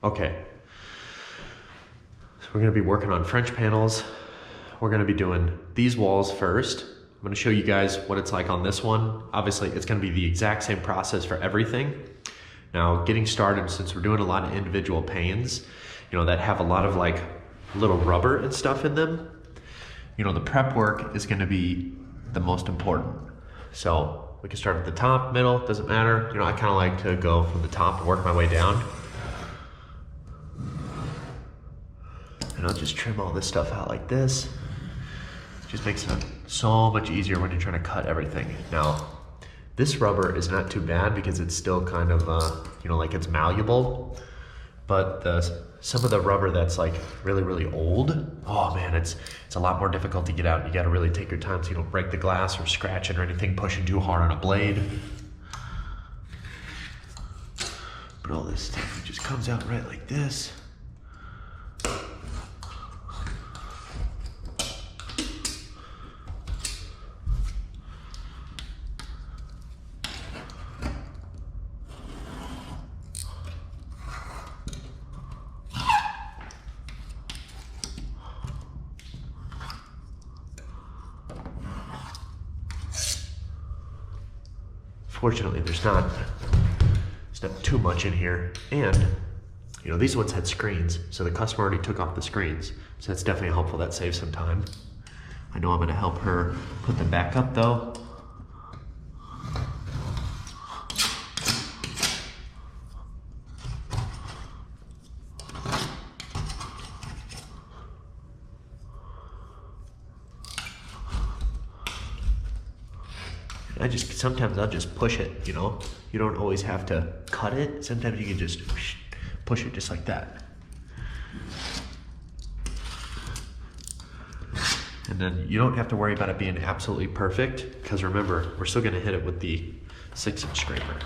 Okay, so we're gonna be working on French panels. We're gonna be doing these walls first. I'm gonna show you guys what it's like on this one. Obviously, it's gonna be the exact same process for everything. Now, getting started, since we're doing a lot of individual panes, that have a lot of like little rubber and stuff in them, the prep work is gonna be the most important. So we can start at the top, middle, doesn't matter. I kind of like to go from the top and work my way down. And I'll just trim all this stuff out like this. Just makes it so much easier when you're trying to cut everything. Now, this rubber is not too bad because it's still kind of, like it's malleable. But some of the rubber that's like really, really old, oh man, it's a lot more difficult to get out. You gotta really take your time so you don't break the glass or scratch it or anything, pushing too hard on a blade. But all this stuff just comes out right like this. Fortunately, there's not too much in here. And, these ones had screens, so the customer already took off the screens. So that's definitely helpful. That saves some time. I know I'm gonna help her put them back up though. Sometimes I'll just push it, You don't always have to cut it. Sometimes you can just push it just like that. And then you don't have to worry about it being absolutely perfect, because remember, we're still gonna hit it with the 6-inch scraper.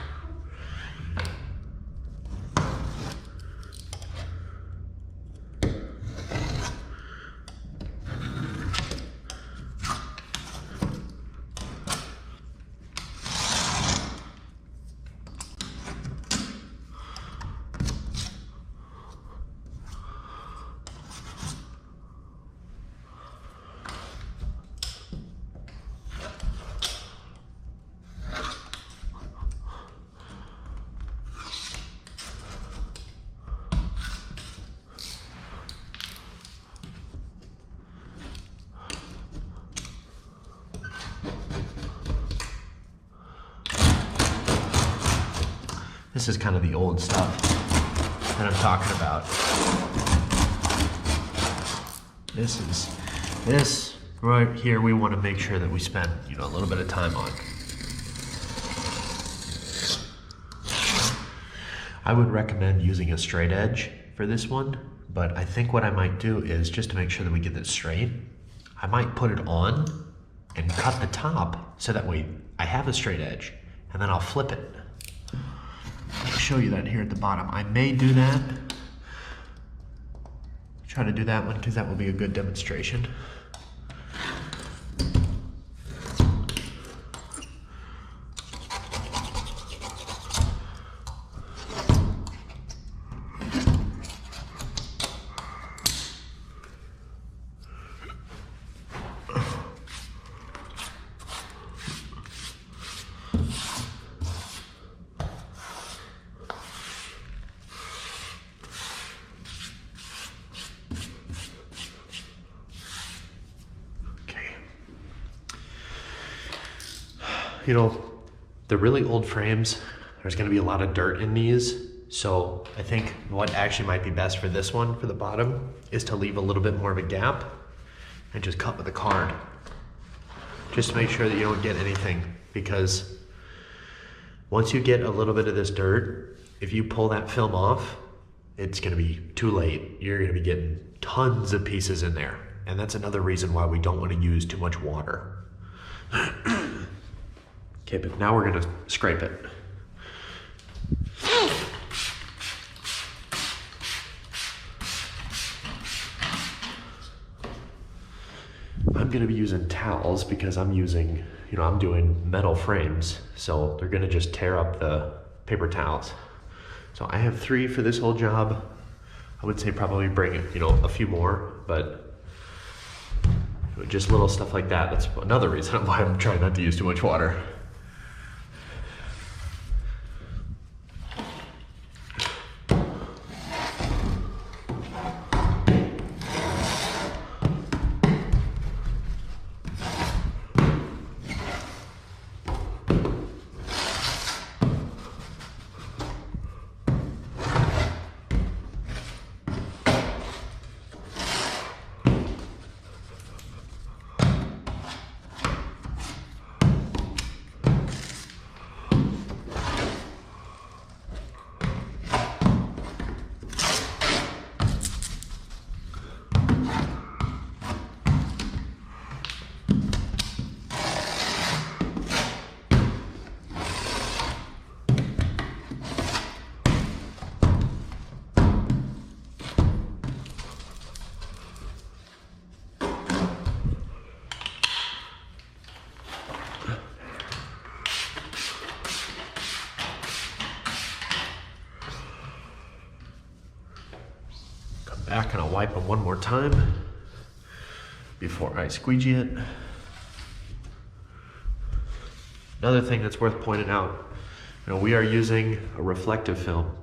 This is kind of the old stuff that I'm talking about. This right here we want to make sure that we spend, a little bit of time on. I would recommend using a straight edge for this one, but I think what I might do is, just to make sure that we get this straight, I might put it on and cut the top so that way I have a straight edge, and then I'll flip it. I'll show you that here at the bottom. I may do that. Try to do that one because that will be a good demonstration. The really old frames, there's gonna be a lot of dirt in these. So I think what actually might be best for this one, for the bottom, is to leave a little bit more of a gap and just cut with a card. Just to make sure that you don't get anything, because once you get a little bit of this dirt, if you pull that film off, it's gonna be too late. You're gonna be getting tons of pieces in there. And that's another reason why we don't wanna use too much water. Okay, but now we're gonna scrape it. I'm gonna be using towels because I'm using, I'm doing metal frames, so they're gonna just tear up the paper towels. So I have 3 for this whole job. I would say probably bring, a few more, but just little stuff like that. That's another reason why I'm trying not to use too much water. Back and I'll wipe them one more time before I squeegee it. Another thing that's worth pointing out, we are using a reflective film.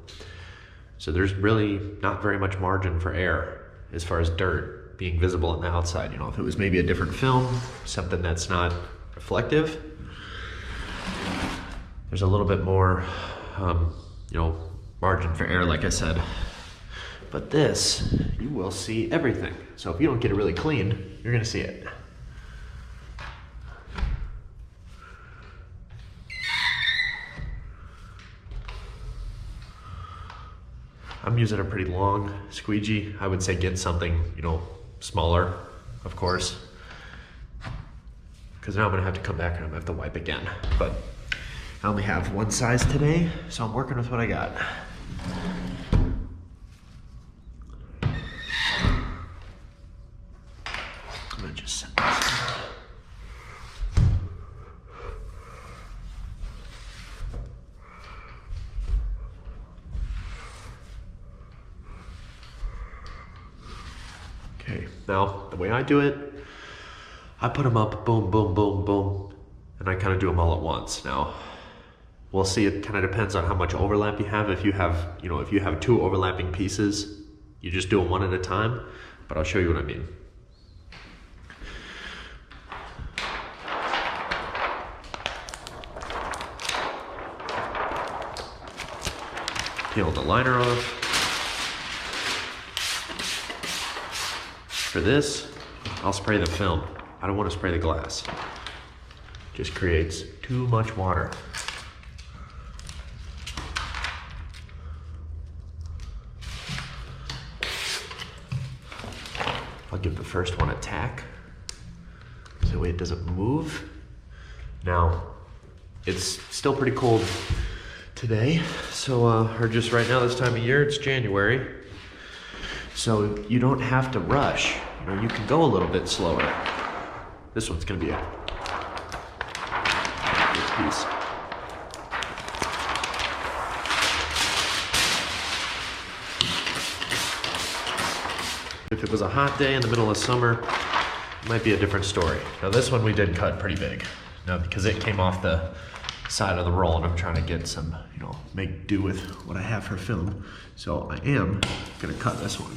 So there's really not very much margin for error as far as dirt being visible on the outside. If it was maybe a different film, something that's not reflective, there's a little bit more, margin for error, like I said. But this, you will see everything. So if you don't get it really clean, you're gonna see it. I'm using a pretty long squeegee. I would say get something, smaller, of course. Because now I'm gonna have to come back and I'm gonna have to wipe again. But I only have one size today, so I'm working with what I got. Just set this down. Okay, now the way I do it, I put them up, boom, boom, boom, boom, and I kind of do them all at once. Now, we'll see, it kind of depends on how much overlap you have. If you have, if you have two overlapping pieces, you just do them one at a time, but I'll show you what I mean. Peel the liner off. For this, I'll spray the film. I don't want to spray the glass. Just creates too much water. I'll give the first one a tack, so that way it doesn't move. Now, it's still pretty cold today, so or just right now this time of year, it's January, so you don't have to rush. You can go a little bit slower. This one's gonna be a good piece. If it was a hot day in the middle of summer, it might be a different story. Now this one we did cut pretty big. Now because it came off the side of the roll and I'm trying to get some, make do with what I have for film. So I am gonna cut this one.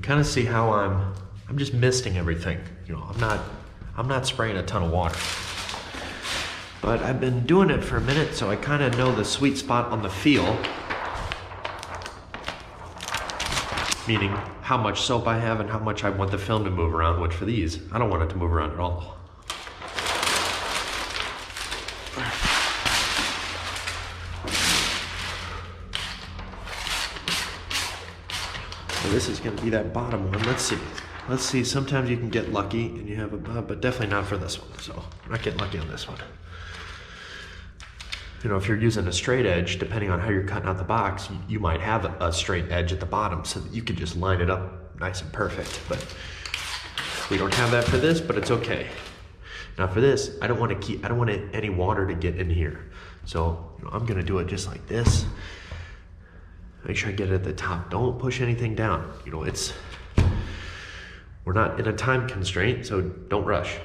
kind of see how I'm just misting everything. You know, I'm not spraying a ton of water. But I've been doing it for a minute, so I kind of know the sweet spot on the feel. Meaning how much soap I have and how much I want the film to move around, which for these, I don't want it to move around at all. So this is gonna be that bottom one. Let's see. Let's see, sometimes you can get lucky and you have a, but definitely not for this one. So I'm not getting lucky on this one. You know, if you're using a straight edge, depending on how you're cutting out the box, you might have a straight edge at the bottom so that you can just line it up nice and perfect. But we don't have that for this, but it's okay. Now for this, I don't want any water to get in here. So you know, I'm gonna do it just like this. Make sure I get it at the top. Don't push anything down. You know, we're not in a time constraint, so don't rush.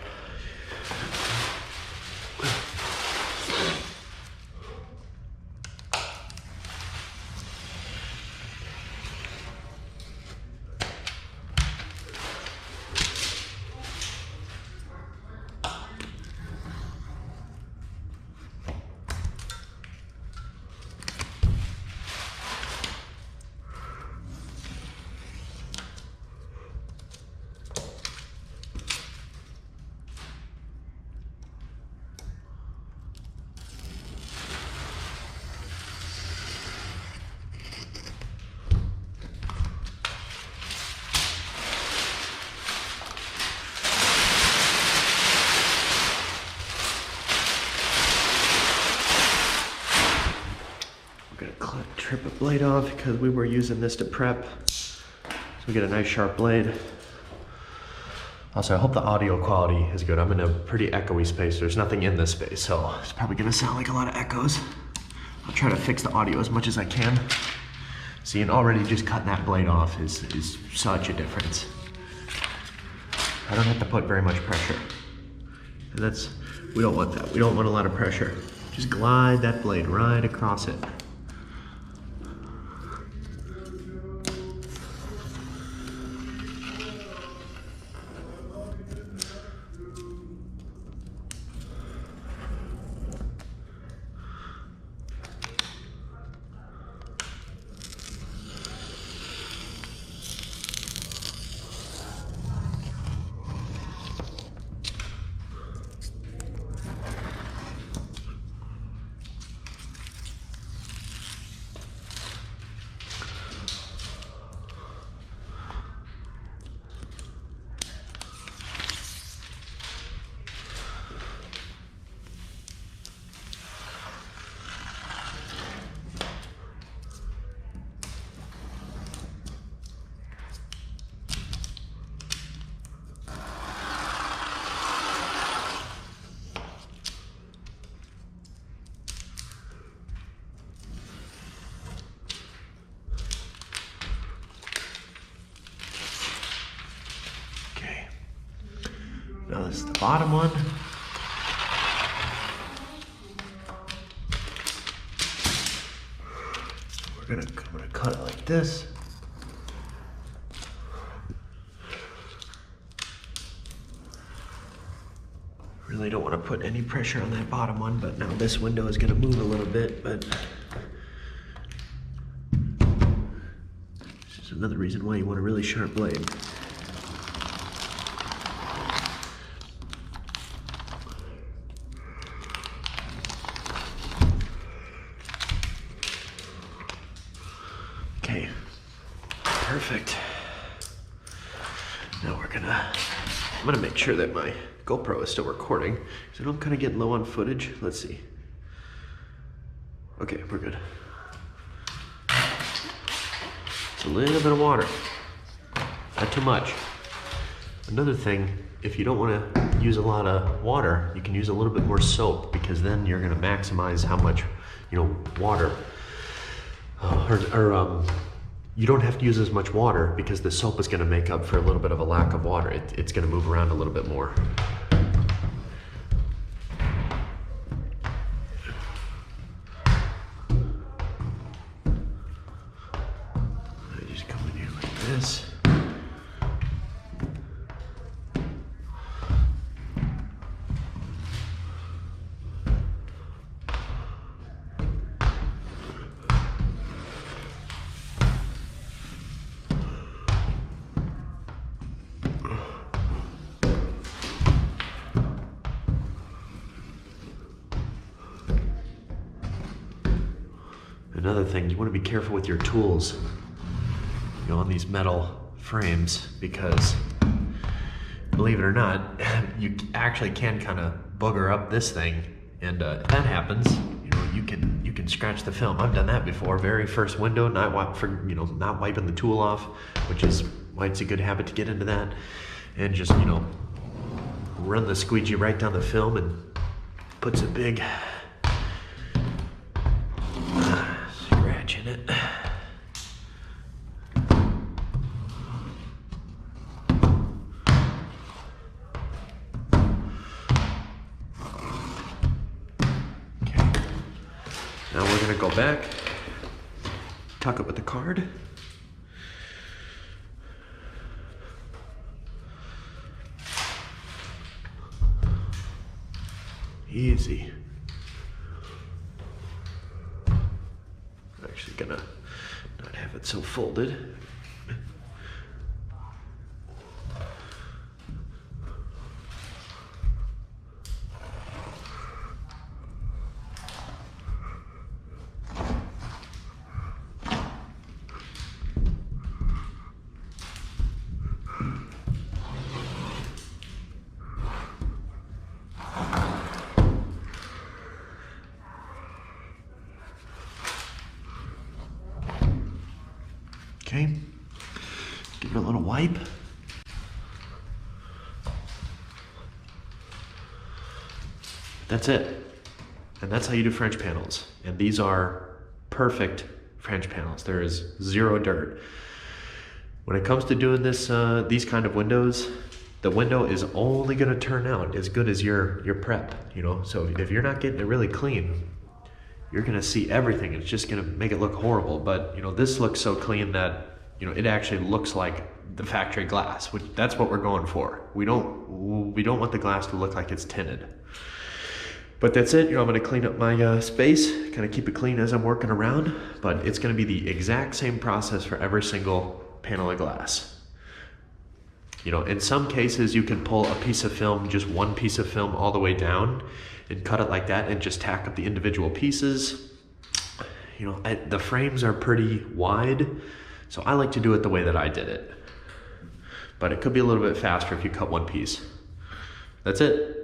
Trip a blade off because we were using this to prep. So we get a nice sharp blade. Also, I hope the audio quality is good. I'm in a pretty echoey space. There's nothing in this space, so it's probably gonna sound like a lot of echoes. I'll try to fix the audio as much as I can. See, and already just cutting that blade off is such a difference. I don't have to put very much pressure. And we don't want that. We don't want a lot of pressure. Just glide that blade right across it. Now this is the bottom one. I'm gonna cut it like this. Really don't want to put any pressure on that bottom one, but now this window is gonna move a little bit, but this is another reason why you want a really sharp blade. Okay, perfect. Now I'm gonna make sure that my GoPro is still recording, because I know I'm kind of getting low on footage. Let's see. Okay, we're good. It's a little bit of water, not too much. Another thing, if you don't want to use a lot of water, you can use a little bit more soap, because then you're gonna maximize how much, water, you don't have to use as much water because the soap is gonna make up for a little bit of a lack of water. It's gonna move around a little bit more. I just come in here like this. Another thing, you want to be careful with your tools, you know, on these metal frames, because believe it or not, you actually can kind of booger up this thing, and if that happens, you know, you can scratch the film. I've done that before. Very first window, not wiping the tool off, which is why it's a good habit to get into that, and just, you know, run the squeegee right down the film and puts a big scratch in it. Now we're gonna go back, tuck it with the card. Easy. I'm actually gonna not have it so folded. Okay, give it a little wipe. That's it. And that's how you do French panels. And these are perfect French panels. There is zero dirt. When it comes to doing this, these kind of windows, the window is only gonna turn out as good as your prep, you know? So if you're not getting it really clean, you're gonna see everything. It's just gonna make it look horrible. But you know, this looks so clean that, you know, it actually looks like the factory glass, which that's what we're going for. We don't want the glass to look like it's tinted. But that's it. You know, I'm gonna clean up my space, kind of keep it clean as I'm working around, but it's gonna be the exact same process for every single panel of glass. You know, in some cases you can pull a piece of film, just one piece of film all the way down and cut it like that and just tack up the individual pieces. You know, the frames are pretty wide, so I like to do it the way that I did it. But it could be a little bit faster if you cut one piece. That's it.